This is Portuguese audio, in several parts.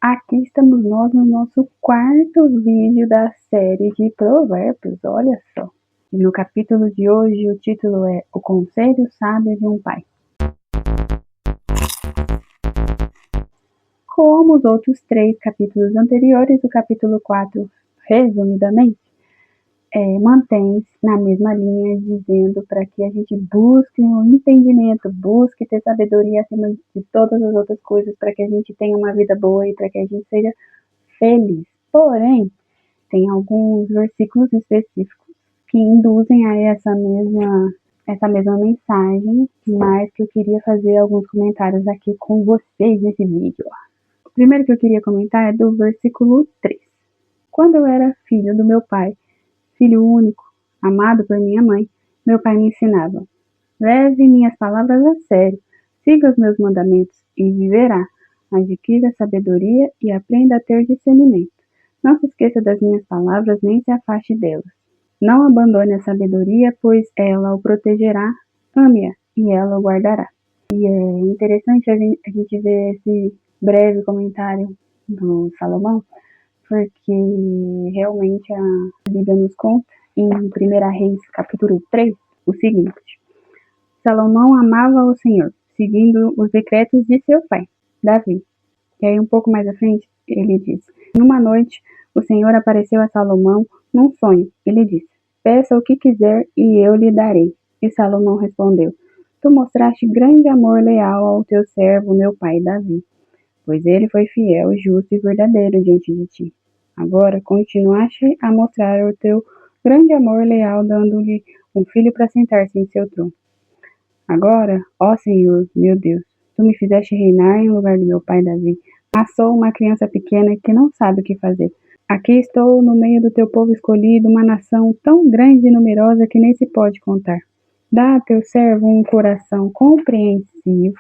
Aqui estamos nós no nosso quarto vídeo da série de Provérbios, olha só. E no capítulo de hoje o título é O Conselho Sábio de um Pai. Como os outros 3 capítulos anteriores, o capítulo 4, resumidamente, mantém-se na mesma linha, dizendo para que a gente busque um entendimento, busque ter sabedoria acima de todas as outras coisas, para que a gente tenha uma vida boa e para que a gente seja feliz. Porém, tem alguns versículos específicos que induzem a essa mesma mensagem, mas que eu queria fazer alguns comentários aqui com vocês nesse vídeo. O primeiro que eu queria comentar é do versículo 3. Quando eu era filho do meu pai, filho único, amado por minha mãe, meu pai me ensinava: leve minhas palavras a sério, siga os meus mandamentos e viverá. Adquira sabedoria e aprenda a ter discernimento. Não se esqueça das minhas palavras, nem se afaste delas. Não abandone a sabedoria, pois ela o protegerá. Ame-a, e ela o guardará. E é interessante a gente ver esse breve comentário do Salomão, porque realmente a Bíblia nos conta, em 1 Reis, capítulo 3, o seguinte: Salomão amava o Senhor, seguindo os decretos de seu pai, Davi. E aí, um pouco mais à frente, ele diz: numa noite, o Senhor apareceu a Salomão num sonho. Ele disse: peça o que quiser e eu lhe darei. E Salomão respondeu: tu mostraste grande amor leal ao teu servo, meu pai Davi, pois ele foi fiel, justo e verdadeiro diante de ti. Agora, continuaste a mostrar o teu grande amor leal, dando-lhe um filho para sentar-se em seu trono. Agora, ó Senhor, meu Deus, tu me fizeste reinar em lugar de meu pai Davi, mas sou uma criança pequena que não sabe o que fazer. Aqui estou no meio do teu povo escolhido, uma nação tão grande e numerosa que nem se pode contar. Dá a teu servo um coração compreensivo,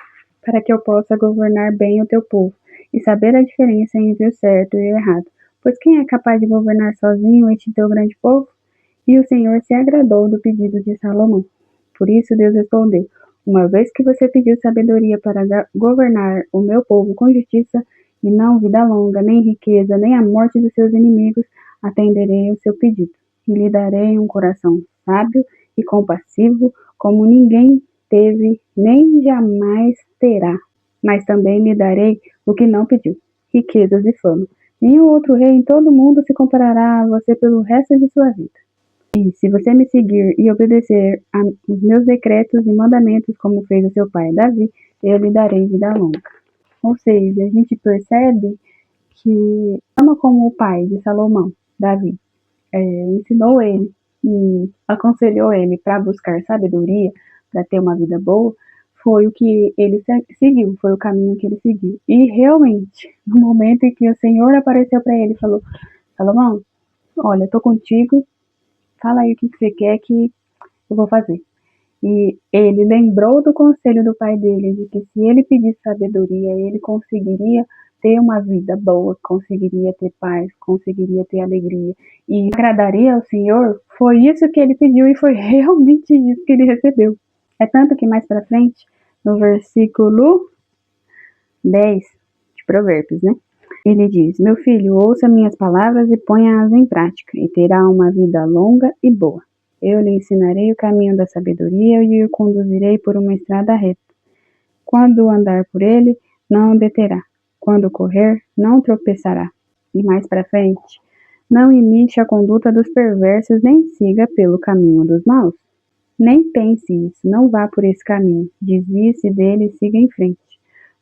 para que eu possa governar bem o teu povo e saber a diferença entre o certo e o errado. Pois quem é capaz de governar sozinho este teu grande povo? E o Senhor se agradou do pedido de Salomão. Por isso Deus respondeu: uma vez que você pediu sabedoria para governar o meu povo com justiça, e não vida longa, nem riqueza, nem a morte dos seus inimigos, atenderei o seu pedido, e lhe darei um coração sábio e compassivo, como ninguém teve, nem jamais terá. Mas também lhe darei o que não pediu, riquezas e fama. Nenhum outro rei em todo o mundo se comparará a você pelo resto de sua vida. E se você me seguir e obedecer os meus decretos e mandamentos, como fez o seu pai Davi, eu lhe darei vida longa. Ou seja, a gente percebe que, ama como o pai de Salomão, Davi, ensinou ele e aconselhou ele para buscar sabedoria, para ter uma vida boa, foi o que ele seguiu, foi o caminho que ele seguiu. E realmente, no momento em que o Senhor apareceu para ele e falou: Salomão, olha, estou contigo, fala aí o que você quer que eu vou fazer. E ele lembrou do conselho do pai dele, de que se ele pedisse sabedoria, ele conseguiria ter uma vida boa, conseguiria ter paz, conseguiria ter alegria e agradaria ao Senhor. Foi isso que ele pediu e foi realmente isso que ele recebeu. É tanto que mais para frente, no versículo 10 de Provérbios, né? Ele diz: meu filho, ouça minhas palavras e ponha-as em prática, e terá uma vida longa e boa. Eu lhe ensinarei o caminho da sabedoria e o conduzirei por uma estrada reta. Quando andar por ele, não o deterá. Quando correr, não tropeçará. E mais para frente, não imite a conduta dos perversos, nem siga pelo caminho dos maus. Nem pense isso, não vá por esse caminho. Desvie-se dele e siga em frente.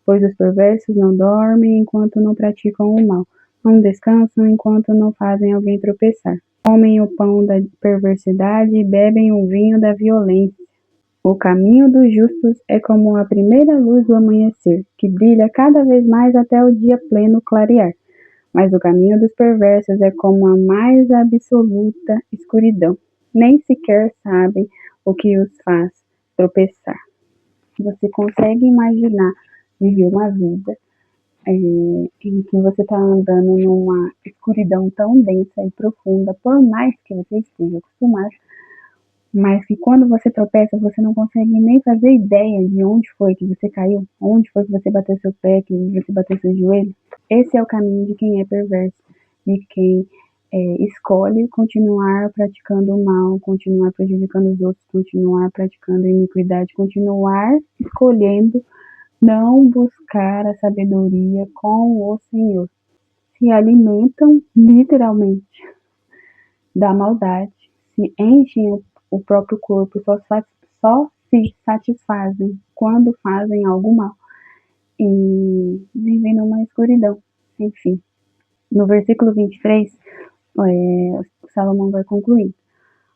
Pois os perversos não dormem enquanto não praticam o mal, não descansam enquanto não fazem alguém tropeçar. Comem o pão da perversidade e bebem o vinho da violência. O caminho dos justos é como a primeira luz do amanhecer, que brilha cada vez mais até o dia pleno clarear. Mas o caminho dos perversos é como a mais absoluta escuridão. Nem sequer sabem o que os faz tropeçar. Você consegue imaginar viver uma vida em que você está andando numa escuridão tão densa e profunda, por mais que você esteja acostumado, mas que quando você tropeça, você não consegue nem fazer ideia de onde foi que você caiu, onde foi que você bateu seu pé, que você bateu seu joelho. Esse é o caminho de quem é perverso, de quem escolhe continuar praticando o mal, continuar prejudicando os outros, continuar praticando a iniquidade, continuar escolhendo não buscar a sabedoria com o Senhor. Se alimentam literalmente da maldade, se enchem o próprio corpo, só se satisfazem quando fazem algo mal e vivem numa escuridão. Enfim, no versículo 23, Salomão vai concluir: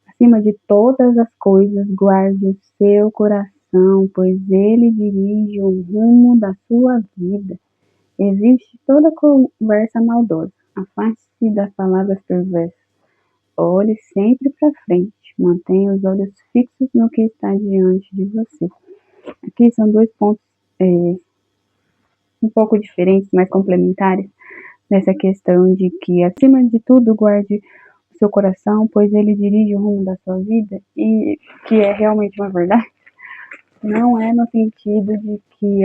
acima de todas as coisas, guarde o seu coração, pois ele dirige o rumo da sua vida. Existe toda conversa maldosa. Afaste-se das palavras perversas. Olhe sempre para frente. Mantenha os olhos fixos no que está diante de você. Aqui são dois pontos um pouco diferentes, mas complementares, nessa questão de que, acima de tudo, guarde o seu coração, pois ele dirige o rumo da sua vida, e que é realmente uma verdade. Não é no sentido de que,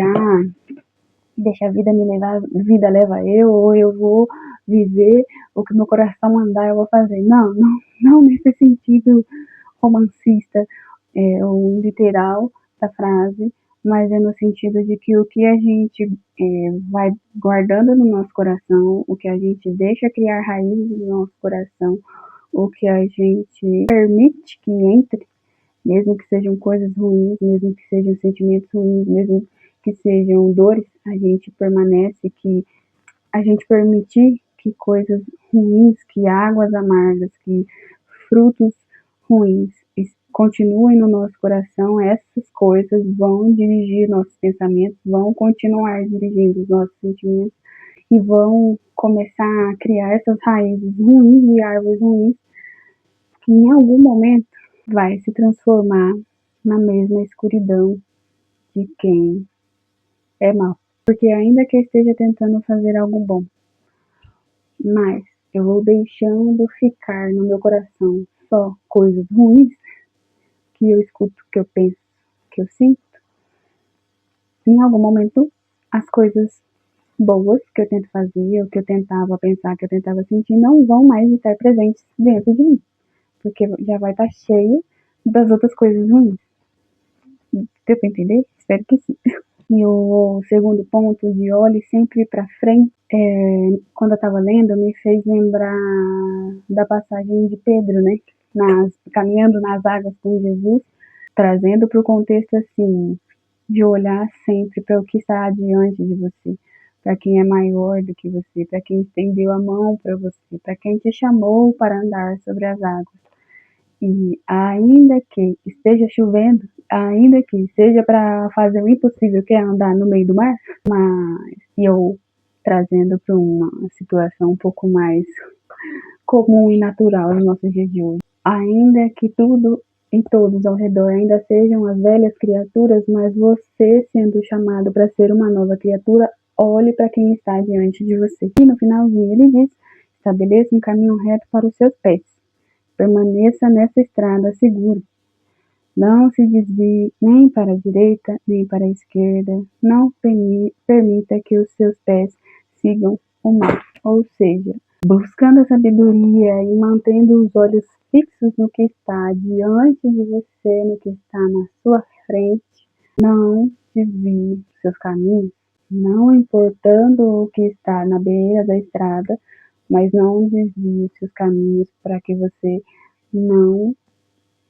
deixa a vida me levar, a vida leva eu, ou eu vou viver o que meu coração mandar, eu vou fazer. Não nesse sentido romancista ou literal da frase, mas é no sentido de que o que a gente vai guardando no nosso coração, o que a gente deixa criar raízes no nosso coração, o que a gente permite que entre, mesmo que sejam coisas ruins, mesmo que sejam sentimentos ruins, mesmo que sejam dores, a gente permanece, que a gente permitir que coisas ruins, que águas amargas, que frutos ruins continuem no nosso coração, essas coisas vão dirigir nossos pensamentos, vão continuar dirigindo os nossos sentimentos e vão começar a criar essas raízes ruins e árvores ruins que em algum momento vai se transformar na mesma escuridão de quem é mau. Porque ainda que eu esteja tentando fazer algo bom, mas eu vou deixando ficar no meu coração só coisas ruins, que eu escuto, que eu penso, que eu sinto, em algum momento as coisas boas que eu tento fazer, ou que eu tentava pensar, que eu tentava sentir, não vão mais estar presentes dentro de mim, porque já vai estar cheio das outras coisas ruins. Deu para entender? Espero que sim. E o segundo ponto de olhe sempre para frente, quando eu estava lendo, me fez lembrar da passagem de Pedro, né? Caminhando nas águas com Jesus, trazendo para o contexto assim, de olhar sempre para o que está diante de você, para quem é maior do que você, para quem estendeu a mão para você, para quem te chamou para andar sobre as águas. E ainda que esteja chovendo, ainda que seja para fazer o impossível, que é andar no meio do mar, mas eu trazendo para uma situação um pouco mais comum e natural nos nossos dias de hoje. Ainda que tudo e todos ao redor ainda sejam as velhas criaturas, mas você sendo chamado para ser uma nova criatura, olhe para quem está diante de você. E no finalzinho ele diz: estabeleça um caminho reto para os seus pés. Permaneça nessa estrada segura. Não se desvie nem para a direita, nem para a esquerda. Não permita que os seus pés sigam o mal. Ou seja, buscando a sabedoria e mantendo os olhos fixos no que está diante de você, no que está na sua frente, não desvie seus caminhos, não importando o que está na beira da estrada, mas não desvie seus caminhos para que você não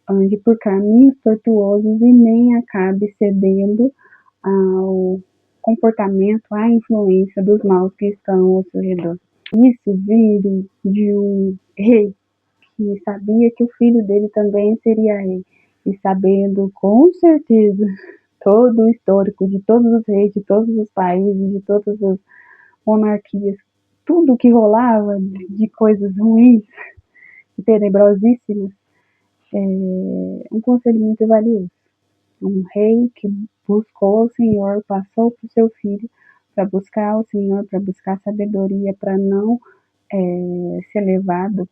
ande por caminhos tortuosos e nem acabe cedendo ao comportamento, à influência dos maus que estão ao seu redor. Isso vindo de um rei que sabia que o filho dele também seria rei, e sabendo com certeza todo o histórico de todos os reis, de todos os países, de todas as monarquias, tudo que rolava de coisas ruins e tenebrosíssimas, um conselho muito valioso. Um rei que buscou o Senhor, passou para o seu filho para buscar o Senhor, para buscar sabedoria, para não ser levado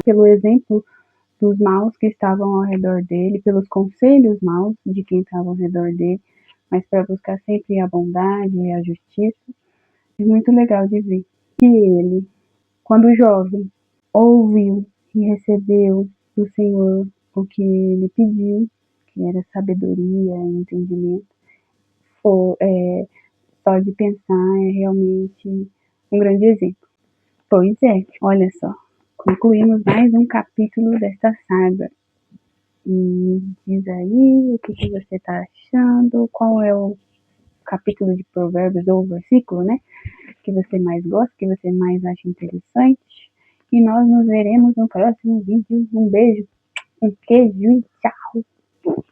pelo exemplo dos maus que estavam ao redor dele, pelos conselhos maus de quem estava ao redor dele, mas para buscar sempre a bondade e a justiça. É muito legal de ver que ele, quando jovem, ouviu e recebeu do Senhor o que ele pediu, que era sabedoria e entendimento. Só de pensar é realmente um grande exemplo. Pois é, olha só, concluímos mais um capítulo desta saga. E diz aí o que você está achando, qual é o capítulo de Provérbios ou versículo, né, que você mais gosta, que você mais acha interessante. E nós nos veremos no próximo vídeo. Um beijo, um queijo e tchau!